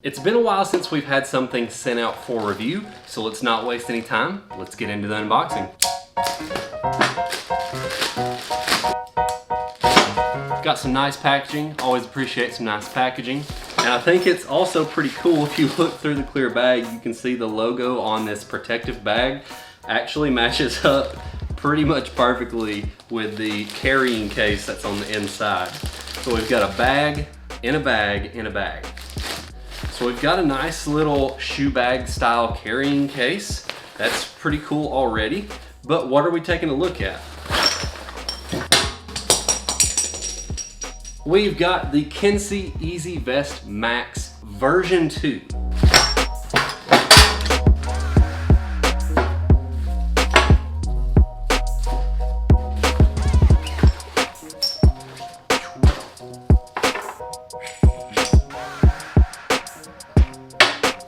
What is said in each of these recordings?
It's been a while since we've had something sent out for review, so let's not waste any time. Let's get into the unboxing. Got some nice packaging. Always appreciate some nice packaging. And I think it's also pretty cool if you look through the clear bag, you can see the logo on this protective bag actually matches up pretty much perfectly with the carrying case that's on the inside. So we've got a bag in a bag in a bag. So we've got a nice little shoe bag style carrying case. That's pretty cool already. But what are we taking a look at? We've got the Kensui EZ-Vest Max version 2.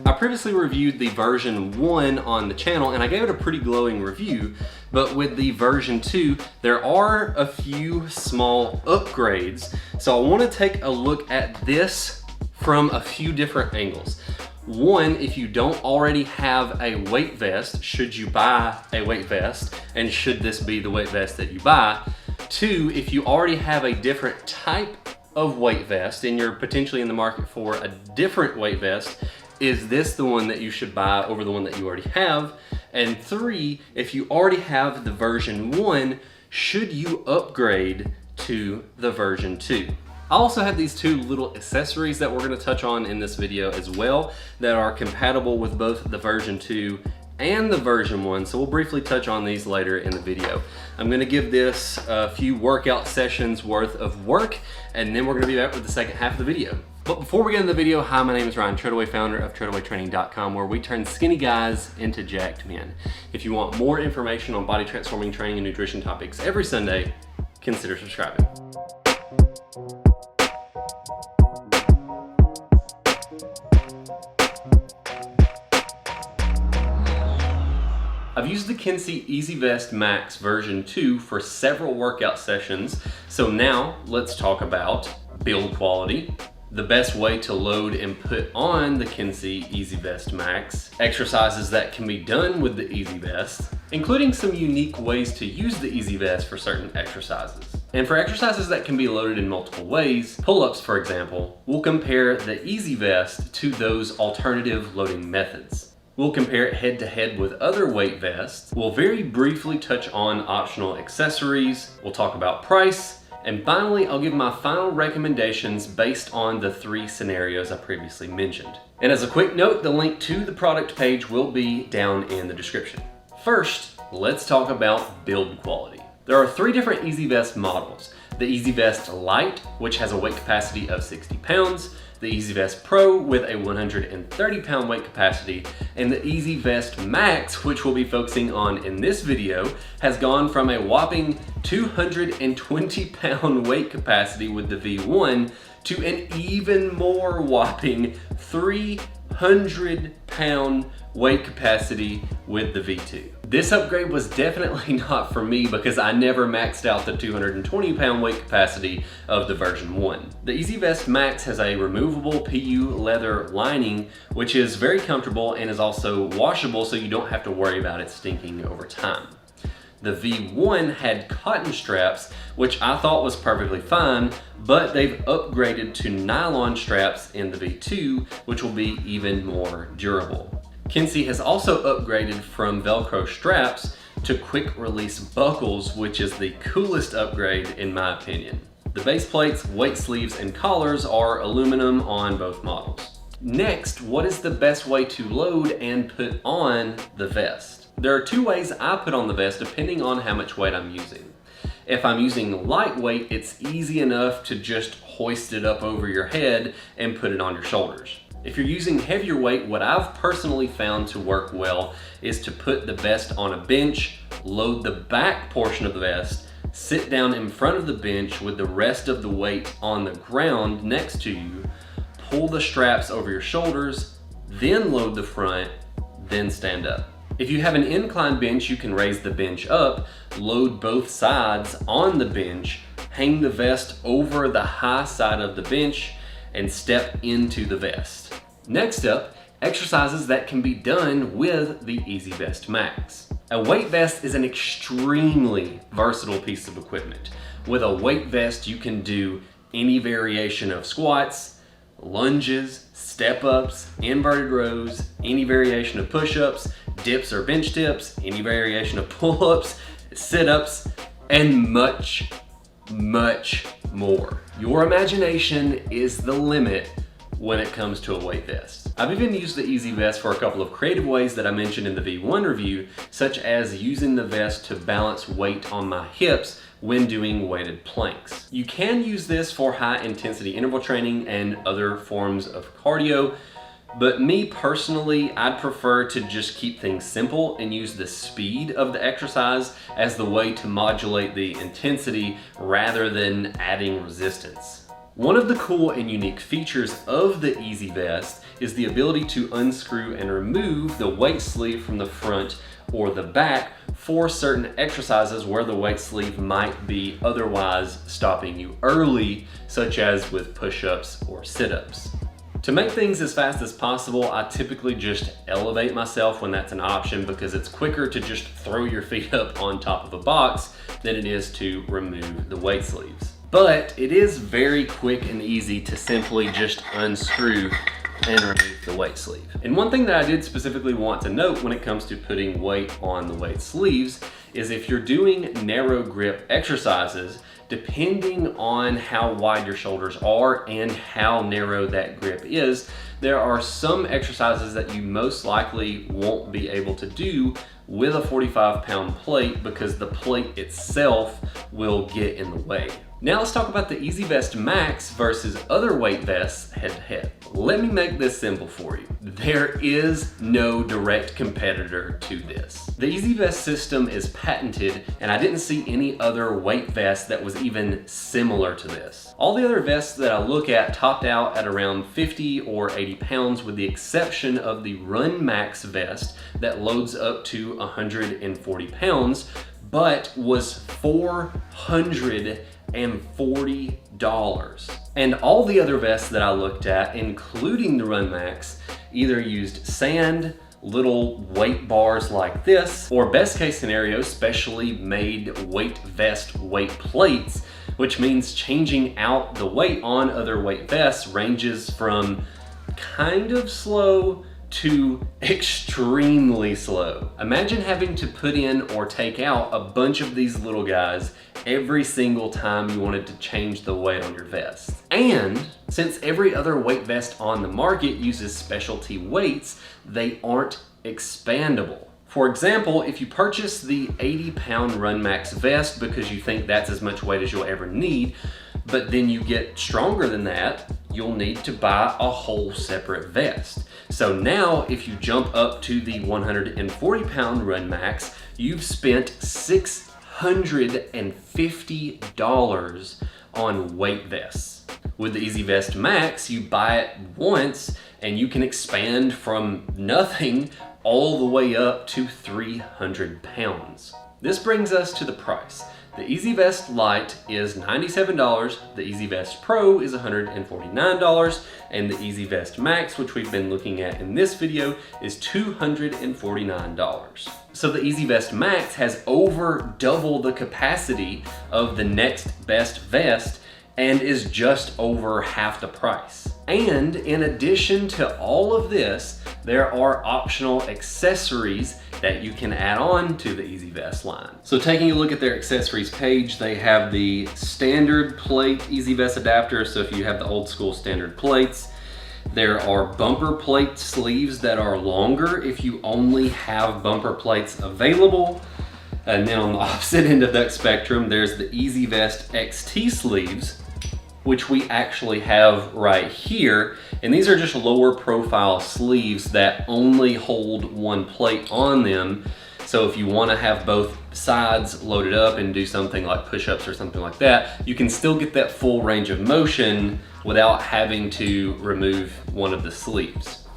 I previously reviewed the version 1 on the channel and I gave it a pretty glowing review, but with the version 2 there are a few small upgrades. So I want to take a look at this from a few different angles. One, if you don't already have a weight vest, should you buy a weight vest, and should this be the weight vest that you buy? Two, if you already have a different type of weight vest and you're potentially in the market for a different weight vest, is this the one that you should buy over the one that you already have? And three, if you already have the version 1, should you upgrade to the version 2? I also have these two little accessories that we're going to touch on in this video as well that are compatible with both the version 2 and the version 1, so we'll briefly touch on these later in the video. I'm going to give this a few workout sessions worth of work, and then we're going to be back with the second half of the video. But before we get into the video, hi, my name is Ryan Treadaway, founder of TreadawayTraining.com, where we turn skinny guys into jacked men. If you want more information on body transforming training and nutrition topics every Sunday, consider subscribing. I've used the Kensui EZ-Vest Max version 2 for several workout sessions, so now let's talk about build quality, the best way to load and put on the Kensui EZ-Vest Max, exercises that can be done with the EZ-Vest, including some unique ways to use the EZ-Vest for certain exercises. And for exercises that can be loaded in multiple ways, pull-ups for example, we'll compare the EZ-Vest to those alternative loading methods. We'll compare it head to head with other weight vests. We'll very briefly touch on optional accessories. We'll talk about price. And finally, I'll give my final recommendations based on the 3 scenarios I previously mentioned. And as a quick note, the link to the product page will be down in the description. First, let's talk about build quality. There are 3 different EZ-Vest models. The EZ-Vest Lite, which has a weight capacity of 60 pounds, the EZ-Vest Pro with a 130 pound weight capacity, and the EZ-Vest Max, which we'll be focusing on in this video, has gone from a whopping 220 pound weight capacity with the V1 to an even more whopping 300 pound weight capacity with the V2. This upgrade was definitely not for me because I never maxed out the 220 pound weight capacity of the version 1. The EZ-Vest Max has a removable PU leather lining, which is very comfortable and is also washable, so you don't have to worry about it stinking over time. The V1 had cotton straps, which I thought was perfectly fine, but they've upgraded to nylon straps in the V2, which will be even more durable. Kensui has also upgraded from Velcro straps to quick release buckles, which is the coolest upgrade in my opinion. The base plates, weight sleeves, and collars are aluminum on both models. Next, what is the best way to load and put on the vest? There are 2 ways I put on the vest depending on how much weight I'm using. If I'm using lightweight, it's easy enough to just hoist it up over your head and put it on your shoulders. If you're using heavier weight, what I've personally found to work well is to put the vest on a bench, load the back portion of the vest, sit down in front of the bench with the rest of the weight on the ground next to you, pull the straps over your shoulders, then load the front, then stand up. If you have an incline bench, you can raise the bench up, load both sides on the bench, hang the vest over the high side of the bench, and step into the vest. Next up, exercises that can be done with the EZ-Vest Max. A weight vest is an extremely versatile piece of equipment. With a weight vest, you can do any variation of squats, lunges, step-ups, inverted rows, any variation of push-ups, dips or bench dips, any variation of pull-ups, sit-ups, and much, much more. Your imagination is the limit when it comes to a weight vest. I've even used the EZ-Vest for a couple of creative ways that I mentioned in the V1 review, such as using the vest to balance weight on my hips when doing weighted planks. You can use this for high intensity interval training and other forms of cardio, but me personally, I'd prefer to just keep things simple and use the speed of the exercise as the way to modulate the intensity rather than adding resistance. One of the cool and unique features of the EZ-Vest is the ability to unscrew and remove the weight sleeve from the front or the back for certain exercises where the weight sleeve might be otherwise stopping you early, such as with push-ups or sit-ups. To make things as fast as possible, I typically just elevate myself when that's an option because it's quicker to just throw your feet up on top of a box than it is to remove the weight sleeves. But it is very quick and easy to simply just unscrew and remove the weight sleeve. And one thing that I did specifically want to note when it comes to putting weight on the weight sleeves is if you're doing narrow grip exercises, depending on how wide your shoulders are and how narrow that grip is, there are some exercises that you most likely won't be able to do with a 45-pound plate because the plate itself will get in the way. Now let's talk about the EZ-Vest Max versus other weight vests head to head. Let me make this simple for you. There is no direct competitor to this. The EZ-Vest system is patented, and I didn't see any other weight vest that was even similar to this. All the other vests that I look at topped out at around 50 or 80 pounds with the exception of the Run Max vest that loads up to 140 pounds, but was $440. And all the other vests that I looked at, including the Run Max, either used sand, little weight bars like this, or best case scenario, specially made weight vest weight plates, which means changing out the weight on other weight vests ranges from kind of slow to extremely slow. Imagine having to put in or take out a bunch of these little guys every single time you wanted to change the weight on your vest. And since every other weight vest on the market uses specialty weights, they aren't expandable. For example, if you purchase the 80-pound Run Max vest because you think that's as much weight as you'll ever need, but then you get stronger than that, you'll need to buy a whole separate vest. So now if you jump up to the 140-pound Run Max, you've spent $650 on weight vests. With the EZ-Vest Max, you buy it once and you can expand from nothing all the way up to 300 pounds. This brings us to the price. The EZ-Vest Lite is $97, the EZ-Vest Pro is $149, and the EZ-Vest Max, which we've been looking at in this video, is $249. So the EZ-Vest Max has over double the capacity of the next best vest and is just over half the price. And in addition to all of this, there are optional accessories that you can add on to the EZ-Vest line. So taking a look at their accessories page, they have the standard plate EZ-Vest adapter. So if you have the old school standard plates, there are bumper plate sleeves that are longer if you only have bumper plates available. And then on the opposite end of that spectrum, there's the EZ-Vest XT sleeves, which we actually have right here. And these are just lower profile sleeves that only hold one plate on them. So if you want to have both sides loaded up and do something like push-ups or something like that, you can still get that full range of motion without having to remove one of the sleeves.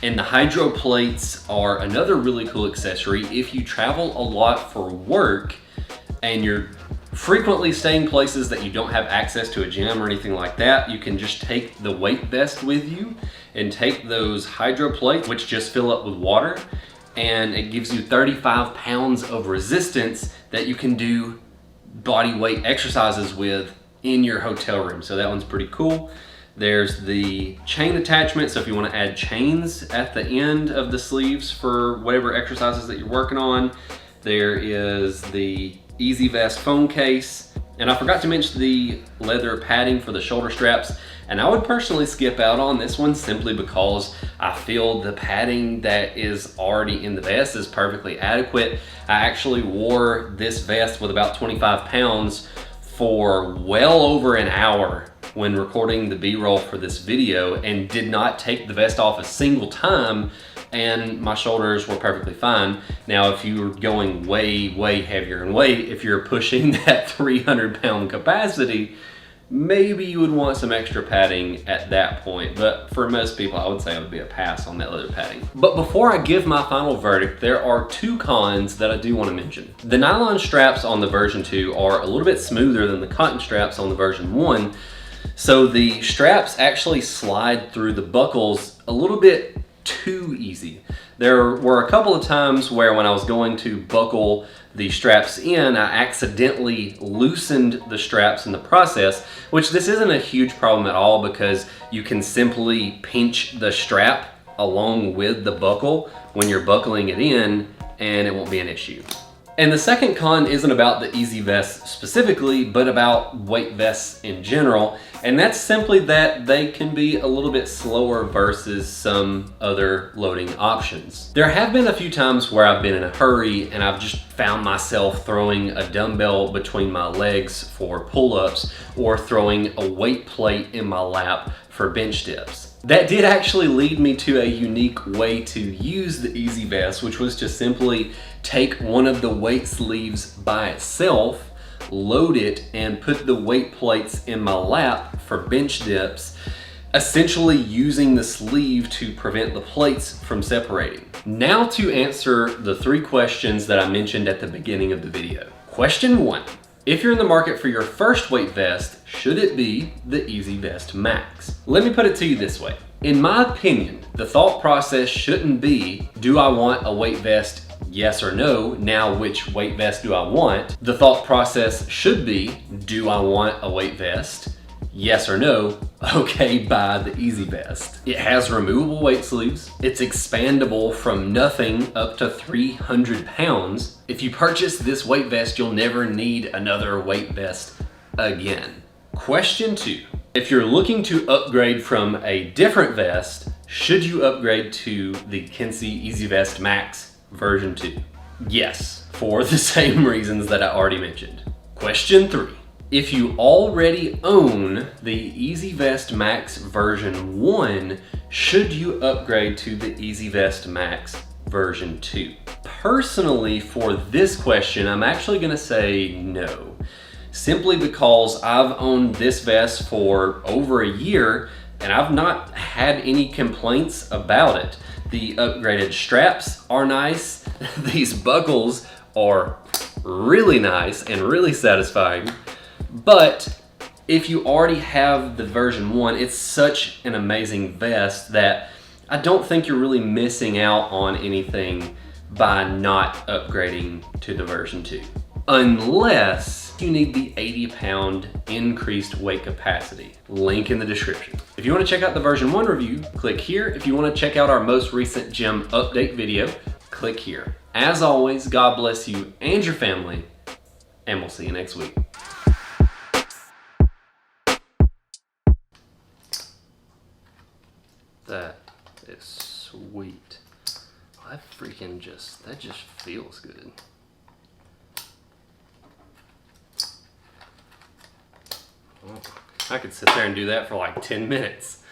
And the hydro plates are another really cool accessory. If you travel a lot for work and you're frequently staying places that you don't have access to a gym or anything like that, you can just take the weight vest with you and take those hydro plates, which just fill up with water, and it gives you 35 pounds of resistance that you can do body weight exercises with in your hotel room. So that one's pretty cool. There's the chain attachment, so if you want to add chains at the end of the sleeves for whatever exercises that you're working on. There is the EZ-Vest phone case, and I forgot to mention the leather padding for the shoulder straps, and I would personally skip out on this one simply because I feel the padding that is already in the vest is perfectly adequate. I actually wore this vest with about 25 pounds for well over an hour when recording the B-roll for this video, and did not take the vest off a single time, and my shoulders were perfectly fine. Now, if you're going way heavier in weight, if you're pushing that 300-pound capacity, maybe you would want some extra padding at that point. But for most people, I would say it would be a pass on that leather padding. But before I give my final verdict, there are two cons that I do want to mention. The nylon straps on the version 2 are a little bit smoother than the cotton straps on the version 1. So the straps actually slide through the buckles a little bit too easy. There were a couple of times where when I was going to buckle the straps in, I accidentally loosened the straps in the process, which this isn't a huge problem at all because you can simply pinch the strap along with the buckle when you're buckling it in and it won't be an issue. And the second con isn't about the EZ-Vest specifically, but about weight vests in general. And that's simply that they can be a little bit slower versus some other loading options. There have been a few times where I've been in a hurry and I've just found myself throwing a dumbbell between my legs for pull-ups or throwing a weight plate in my lap for bench dips. That did actually lead me to a unique way to use the EZ-Vest, which was to simply take one of the weight sleeves by itself, load it, and put the weight plates in my lap for bench dips, essentially using the sleeve to prevent the plates from separating. Now to answer the 3 questions that I mentioned at the beginning of the video. Question 1. If you're in the market for your first weight vest, should it be the EZ-Vest Max? Let me put it to you this way. In my opinion, the thought process shouldn't be, do I want a weight vest? Yes or no. Now, which weight vest do I want? The thought process should be, do I want a weight vest? Yes or no. Okay, buy the EZ-Vest. It has removable weight sleeves. It's expandable from nothing up to 300 pounds. If you purchase this weight vest, you'll never need another weight vest again. Question 2. If you're looking to upgrade from a different vest, should you upgrade to the Kensui EZ-Vest Max version 2? Yes, for the same reasons that I already mentioned. Question 3. If you already own the EZ-Vest Max version 1, should you upgrade to the EZ-Vest Max version 2? Personally, for this question, I'm actually gonna say no. Simply because I've owned this vest for over a year and I've not had any complaints about it. The upgraded straps are nice. These buckles are really nice and really satisfying. But if you already have the version 1, it's such an amazing vest that I don't think you're really missing out on anything by not upgrading to the version 2. Unless you need the 80-pound increased weight capacity. Link in the description. If you want to check out the version 1 review, click here. If you want to check out our most recent gym update video, click here. As always, God bless you and your family, and we'll see you next week. That is sweet. That just feels good. Oh, I could sit there and do that for like 10 minutes.